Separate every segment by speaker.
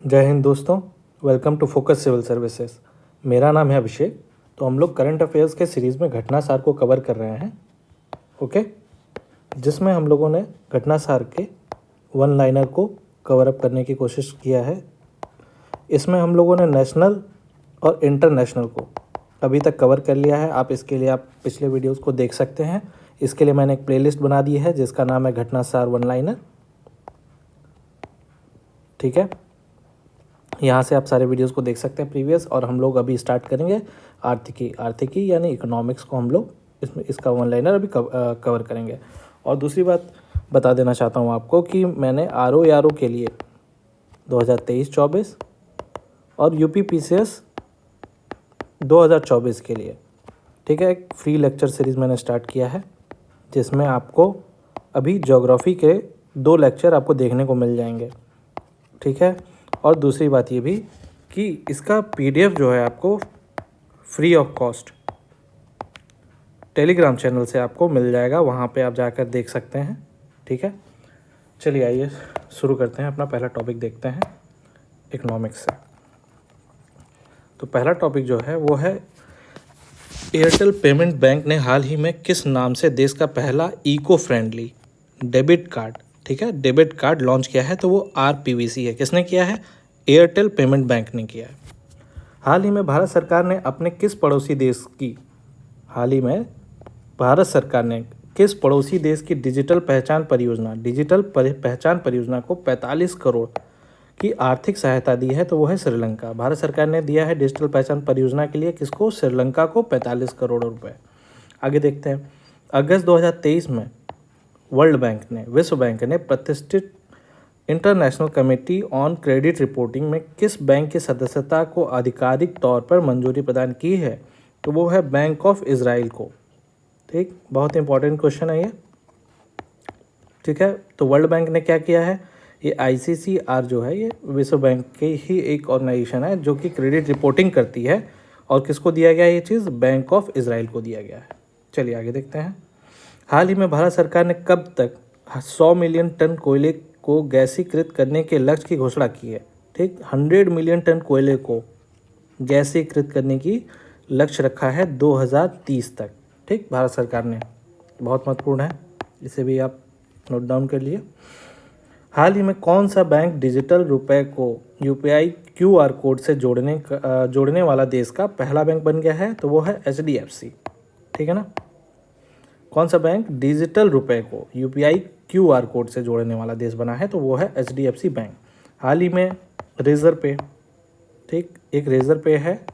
Speaker 1: जय हिंद दोस्तों। Welcome to focus civil services. मेरा नाम है अभिषेक। तो हम लोग करंट अफेयर्स के सीरीज़ में घटना सार को कवर कर रहे हैं। ओके, जिसमें हम लोगों ने घटना सार के वन लाइनर को कवर अप करने की कोशिश किया है। इसमें हम लोगों ने नेशनल और इंटरनेशनल को अभी तक कवर कर लिया है। इसके लिए आप पिछले वीडियोस को देख सकते हैं। इसके लिए मैंने एक प्लेलिस्ट बना दी है जिसका नाम है घटना सार वन लाइनर। ठीक है, यहाँ से आप सारे वीडियोस को देख सकते हैं प्रीवियस। और हम लोग अभी स्टार्ट करेंगे आर्थिकी यानी इकोनॉमिक्स को हम लोग इसका वन लाइनर अभी कवर करेंगे। और दूसरी बात बता देना चाहता हूँ आपको कि मैंने RO के लिए 2023-24 और UPPCS 2024 के लिए, ठीक है, एक फ्री लेक्चर सीरीज़ मैंने स्टार्ट किया है जिसमें आपको अभी ज्योग्राफी के 2 लेक्चर आपको देखने को मिल जाएंगे। ठीक है, और दूसरी बात ये भी कि इसका PDF जो है आपको free of cost Telegram channel से आपको मिल जाएगा। वहाँ पे आप जाकर देख सकते हैं। ठीक है, चलिए आइए शुरू करते हैं। अपना पहला टॉपिक देखते हैं इकोनॉमिक्स से। तो पहला टॉपिक जो है वो है एयरटेल पेमेंट बैंक ने हाल ही में किस नाम से देश का पहला इको फ्रेंडली डेबिट कार्ड, ठीक है, डेबिट कार्ड लॉन्च किया है। तो वो RPVC है। किसने किया है? एयरटेल पेमेंट बैंक ने किया है। हाल ही में भारत सरकार ने किस पड़ोसी देश की डिजिटल पहचान परियोजना को 45 करोड़ की आर्थिक सहायता दी है। तो वो है श्रीलंका। भारत सरकार ने दिया है डिजिटल पहचान परियोजना के लिए किसको? श्रीलंका को 45 करोड़ रुपए। आगे देखते हैं। अगस्त 2023 में विश्व बैंक ने प्रतिष्ठित international committee on credit reporting में किस बैंक की सदस्यता को आधिकारिक तौर पर मंजूरी प्रदान की है? तो वो है बैंक ऑफ इजराइल को। ठीक, बहुत इंपॉर्टेंट क्वेश्चन है ये। ठीक है, तो वर्ल्ड बैंक ने क्या किया है? ये ICCR जो है ये विश्व बैंक की ही एक ऑर्गेनाइजेशन है जो कि क्रेडिट रिपोर्टिंग करती है। और किसको दिया गया ये चीज़? बैंक ऑफ इजराइल को दिया गया है। चलिए आगे देखते हैं। हाल ही में भारत सरकार ने कब तक 100 मिलियन टन कोयले को गैसीकृत करने के लक्ष्य की घोषणा की है? ठीक, 100 मिलियन टन कोयले को गैसीकृत करने की लक्ष्य रखा है 2030 तक। ठीक, भारत सरकार ने, बहुत महत्वपूर्ण है, इसे भी आप नोट डाउन कर लिए। हाल ही में कौन सा बैंक डिजिटल रुपए को UPI QR कोड से जोड़ने वाला देश का पहला बैंक बन गया है? तो वो है HDFC। ठीक है ना, कौन सा बैंक डिजिटल रुपए को UPI QR कोड से जोड़ने वाला देश बना है? तो वो है HDFC बैंक। हाल ही में रेजर पे, ठीक, एक रेजर पे है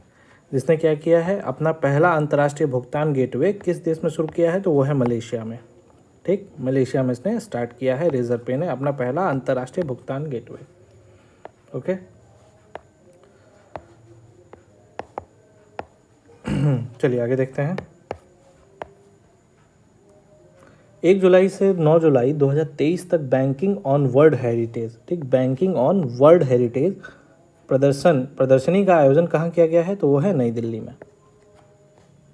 Speaker 1: जिसने क्या किया है? अपना पहला अंतर्राष्ट्रीय भुगतान गेटवे किस देश में शुरू किया है? तो वो है मलेशिया में। ठीक, मलेशिया में इसने स्टार्ट किया है। रेजर पे ने अपना पहला अंतर्राष्ट्रीय भुगतान गेटवे। ओके, चलिए आगे देखते हैं। 1 जुलाई से 9 जुलाई 2023 तक बैंकिंग ऑन वर्ल्ड हेरिटेज, ठीक, बैंकिंग ऑन वर्ल्ड हेरिटेज प्रदर्शनी का आयोजन कहाँ किया गया है? तो वो है नई दिल्ली में।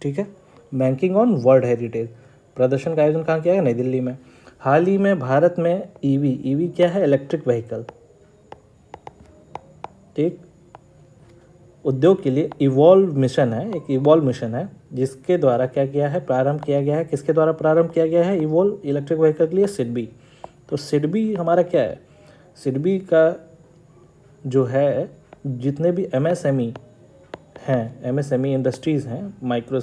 Speaker 1: ठीक है, बैंकिंग ऑन वर्ल्ड हेरिटेज प्रदर्शन का आयोजन कहाँ किया गया? नई दिल्ली में। हाल ही में भारत में ईवी क्या है? इलेक्ट्रिक व्हीकल, ठीक, उद्योग के लिए इवॉल्व मिशन है जिसके द्वारा क्या किया है? प्रारंभ किया गया है। किसके द्वारा प्रारंभ किया गया है इवॉल्व इलेक्ट्रिक व्हीकल के लिए? सिडबी। तो सिडबी हमारा क्या है? सिडबी का जो है जितने भी MSME इंडस्ट्रीज़ हैं, माइक्रो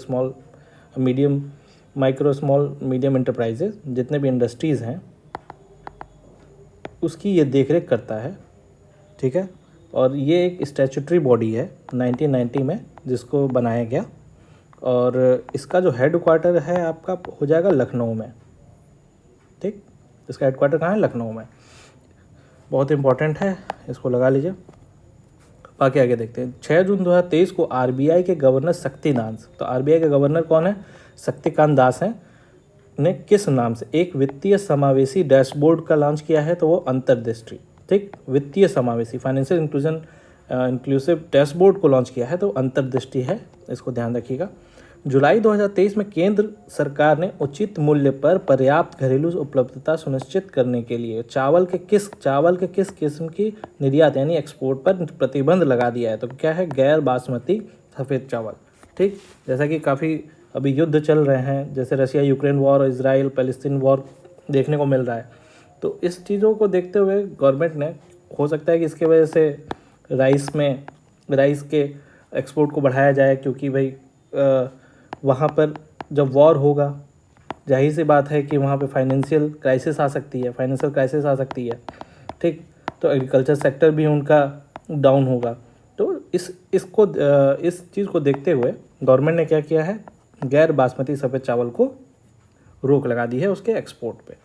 Speaker 1: स्मॉल मीडियम एंटरप्राइजेज, जितने भी इंडस्ट्रीज़ हैं उसकी ये देखरेख करता है। ठीक है, और ये एक स्टैट्यूटरी बॉडी है 1990 में जिसको बनाया गया। और इसका जो हेड क्वार्टर है आपका हो जाएगा लखनऊ में। ठीक, इसका हेड क्वार्टर कहाँ है? लखनऊ में। बहुत इंपॉर्टेंट है, इसको लगा लीजिए। बाकी आगे देखते हैं। 6 जून 2023 को RBI के गवर्नर शक्तिकांत, तो RBI के गवर्नर कौन है? शक्तिकांत दास हैं, ने किस नाम से एक वित्तीय समावेशी डैशबोर्ड का लॉन्च किया है? तो वो अंतर्दृष्टि, ठीक, वित्तीय समावेशी फाइनेंशियल इंक्लूसिव डैशबोर्ड को लॉन्च किया है। तो अंतर्दृष्टि है, इसको ध्यान रखिएगा। जुलाई 2023 में केंद्र सरकार ने उचित मूल्य पर पर्याप्त घरेलू उपलब्धता सुनिश्चित करने के लिए चावल के किस किस्म की निर्यात यानी एक्सपोर्ट पर प्रतिबंध लगा दिया है। तो क्या है? गैर बासमती सफ़ेद चावल। ठीक, जैसा कि काफ़ी अभी युद्ध चल रहे हैं, जैसे रशिया यूक्रेन वॉर और इजराइल पैलेस्टीन वॉर देखने को मिल रहा है, तो इस चीज़ों को देखते हुए गवर्नमेंट ने, हो सकता है कि इसके वजह से राइस के एक्सपोर्ट को बढ़ाया जाए, क्योंकि भाई वहाँ पर जब वॉर होगा, जाहिर सी बात है कि वहाँ पे फाइनेंशियल क्राइसिस आ सकती है। ठीक, तो एग्रीकल्चर सेक्टर भी उनका डाउन होगा। तो इस चीज़ को देखते हुए गवर्नमेंट ने क्या किया है? गैर बासमती सफ़ेद चावल को रोक लगा दी है उसके एक्सपोर्ट पे।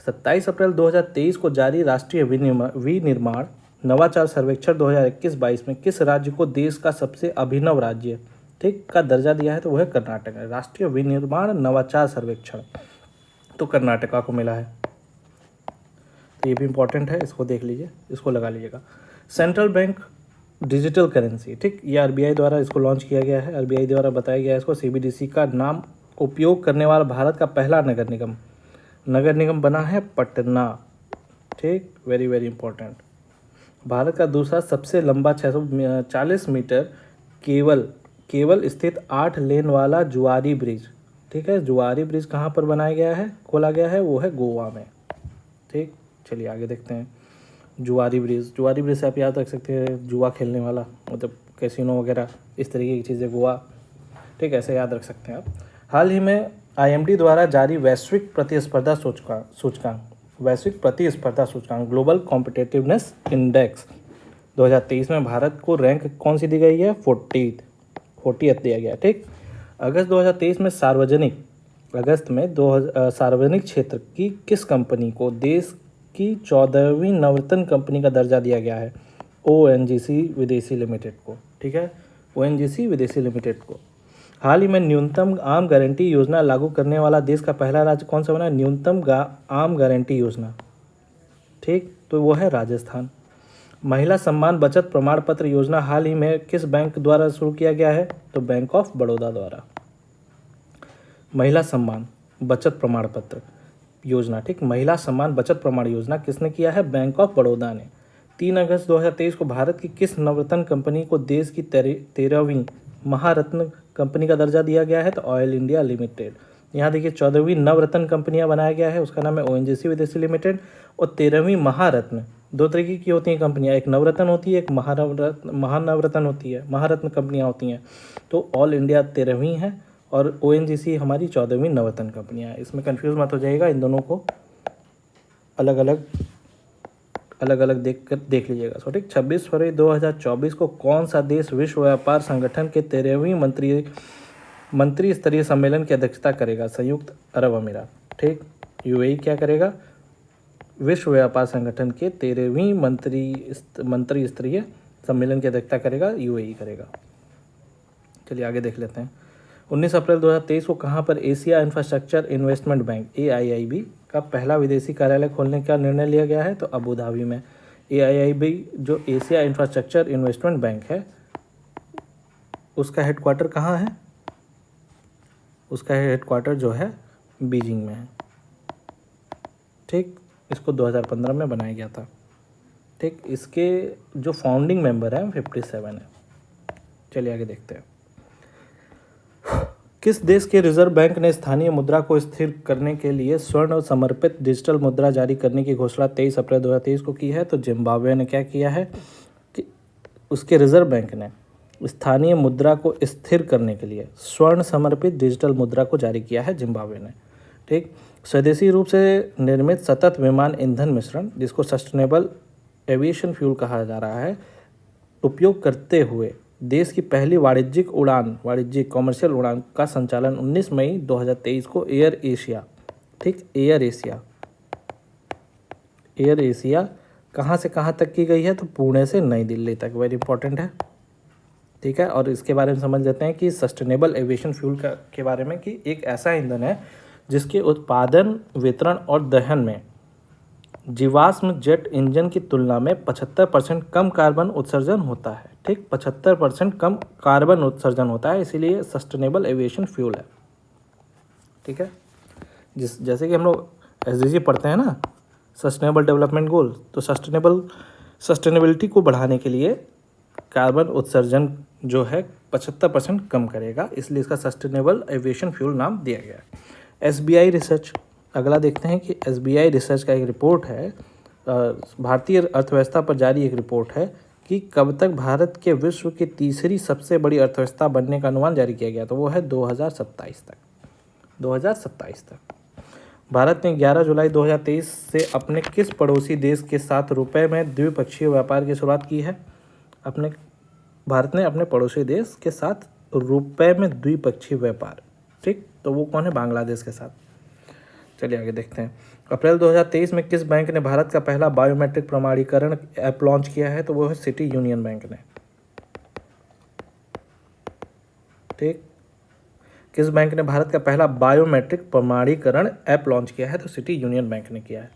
Speaker 1: 27 अप्रैल 2023 को जारी राष्ट्रीय विनिर्माण नवाचार सर्वेक्षण 2021-22 में किस राज्य को देश का सबसे अभिनव राज्य ठीक का दर्जा दिया है? तो वह कर्नाटक है। राष्ट्रीय विनिर्माण नवाचार सर्वेक्षण तो कर्नाटका को मिला है। तो ये भी इम्पोर्टेंट है, इसको देख लीजिए, इसको लगा लीजिएगा। सेंट्रल बैंक डिजिटल करेंसी, ठीक, ये आरबीआई द्वारा इसको लॉन्च किया गया है, आरबीआई द्वारा बताया गया है इसको। सीबीडीसी का नाम उपयोग करने वाला भारत का पहला नगर निगम बना है पटना। ठीक, वेरी वेरी इंपॉर्टेंट। भारत का दूसरा सबसे लंबा 640 मीटर केवल स्थित 8 लेन वाला जुआरी ब्रिज, ठीक है, जुआरी ब्रिज कहाँ पर बनाया गया है, खोला गया है? वो है गोवा में। ठीक, चलिए आगे देखते हैं। जुआरी ब्रिज से आप याद रख सकते हैं जुआ खेलने वाला, मतलब कैसीनो वगैरह इस तरीके की चीज़ें, गोवा। ठीक, ऐसे याद रख सकते हैं आप। हाल ही में आईएमडी द्वारा जारी वैश्विक प्रतिस्पर्धा सूचकांक ग्लोबल कॉम्पिटिटिवनेस इंडेक्स 2023 में भारत को रैंक कौन सी दी गई है? 40th दिया गया। ठीक, अगस्त 2023 में सार्वजनिक क्षेत्र की किस कंपनी को देश की 14वीं नवरत्न कंपनी का दर्जा दिया गया है? ओएनजीसी विदेशी लिमिटेड को। ठीक है, ओएनजीसी विदेशी लिमिटेड को। हाल ही में न्यूनतम आम गारंटी योजना लागू करने वाला देश का पहला राज्य कौन सा बना? न्यूनतम आम गारंटी योजना, ठीक, तो वो है राजस्थान। महिला सम्मान बचत प्रमाण पत्र योजना हाल ही में किस बैंक द्वारा शुरू किया गया है? तो बैंक ऑफ बड़ौदा द्वारा। महिला सम्मान बचत प्रमाण पत्र योजना, ठीक, महिला सम्मान बचत प्रमाण योजना किसने किया है? बैंक ऑफ बड़ौदा ने। 3 अगस्त 2023 को भारत की किस नवरत्न कंपनी को देश की 13वीं महारत्न कंपनी का दर्जा दिया गया है? तो ऑयल इंडिया लिमिटेड। यहाँ देखिए 14वीं नवरत्न कंपनियां बनाया गया है, उसका नाम है ओएनजीसी विदेशी लिमिटेड। और 13वीं महारत्न, 2 तरीके की होती हैं कंपनियां, एक नवरत्न होती है, एक महानवरत्न होती है, महारत्न कंपनियां होती हैं। तो ऑल इंडिया 13वीं है और ओएनजीसी हमारी 14वीं नवरत्न कंपनियां हैं। इसमें कन्फ्यूज मत हो जाइएगा, इन दोनों को अलग अलग देख लीजिएगा। सो ठीक, 26 फरवरी 2024 को कौन सा देश विश्व व्यापार संगठन के 13वीं मंत्री स्तरीय सम्मेलन की अध्यक्षता करेगा? संयुक्त अरब अमीरात। ठीक, यूएई क्या करेगा? विश्व व्यापार संगठन के 13वीं मंत्री स्तरीय सम्मेलन की अध्यक्षता करेगा, यूएई करेगा। चलिए आगे देख लेते हैं। 19 अप्रैल 2023 को कहाँ पर Asia infrastructure investment bank AIIB का पहला विदेशी कार्यालय खोलने का निर्णय लिया गया है? तो अबू धाबी में। AIIB जो एशिया इंफ्रास्ट्रक्चर इन्वेस्टमेंट बैंक है, उसका हेडक्वार्टर कहाँ है? उसका हेडक्वार्टर जो है बीजिंग में है। ठीक, इसको 2015 में बनाया गया था। ठीक, इसके जो फाउंडिंग मेंबर हैं 57 है। चलिए आगे देखते हैं। किस देश के रिजर्व बैंक ने स्थानीय मुद्रा को स्थिर करने के लिए स्वर्ण समर्पित डिजिटल मुद्रा जारी करने की घोषणा 23 अप्रैल 2023 को की है? तो जिम्बाब्वे ने क्या किया है कि उसके रिजर्व बैंक ने स्थानीय मुद्रा को स्थिर करने के लिए स्वर्ण समर्पित डिजिटल मुद्रा को जारी किया है, जिम्बाब्वे ने। ठीक, स्वदेशी रूप से निर्मित सतत विमान ईंधन मिश्रण, जिसको सस्टेनेबल एविएशन फ्यूल कहा जा रहा है, उपयोग करते हुए देश की पहली वाणिज्यिक कॉमर्शियल उड़ान का संचालन 19 मई 2023 को एयर एशिया कहाँ से कहाँ तक की गई है? तो पुणे से नई दिल्ली तक। वेरी इंपॉर्टेंट है। ठीक है, और इसके बारे में समझ लेते हैं कि सस्टेनेबल एविएशन फ्यूल के बारे में, कि एक ऐसा ईंधन है जिसके उत्पादन, वितरण और दहन में जीवाश्म जेट इंजन की तुलना में 75% कम कार्बन उत्सर्जन होता है। ठीक, 75% कम कार्बन उत्सर्जन होता है, इसीलिए सस्टेनेबल एविएशन फ्यूल है। ठीक है, जैसे कि हम लोग SDG पढ़ते हैं ना, सस्टेनेबल डेवलपमेंट गोल, तो सस्टेनेबिलिटी को बढ़ाने के लिए कार्बन उत्सर्जन जो है 75% कम करेगा, इसलिए इसका सस्टेनेबल एविएशन फ्यूल नाम दिया गया है। SBI रिसर्च, अगला देखते हैं कि SBI रिसर्च का एक रिपोर्ट है, भारतीय अर्थव्यवस्था पर जारी एक रिपोर्ट है कि कब तक भारत के विश्व की तीसरी सबसे बड़ी अर्थव्यवस्था बनने का अनुमान जारी किया गया, तो वो है 2027 तक। 2027 तक भारत ने 11 जुलाई 2023 से अपने किस पड़ोसी देश के साथ रुपए में द्विपक्षीय व्यापार की शुरुआत की है? भारत ने अपने पड़ोसी देश के साथ रुपए में द्विपक्षीय व्यापार, ठीक, तो वो कौन है? बांग्लादेश के साथ। चलिए आगे देखते हैं। अप्रैल 2023 में किस बैंक ने भारत का पहला बायोमेट्रिक प्रमाणीकरण ऐप लॉन्च किया है? तो वो है सिटी यूनियन बैंक ने। ठीक, किस बैंक ने भारत का पहला बायोमेट्रिक प्रमाणीकरण ऐप लॉन्च किया है? तो सिटी यूनियन बैंक ने किया है।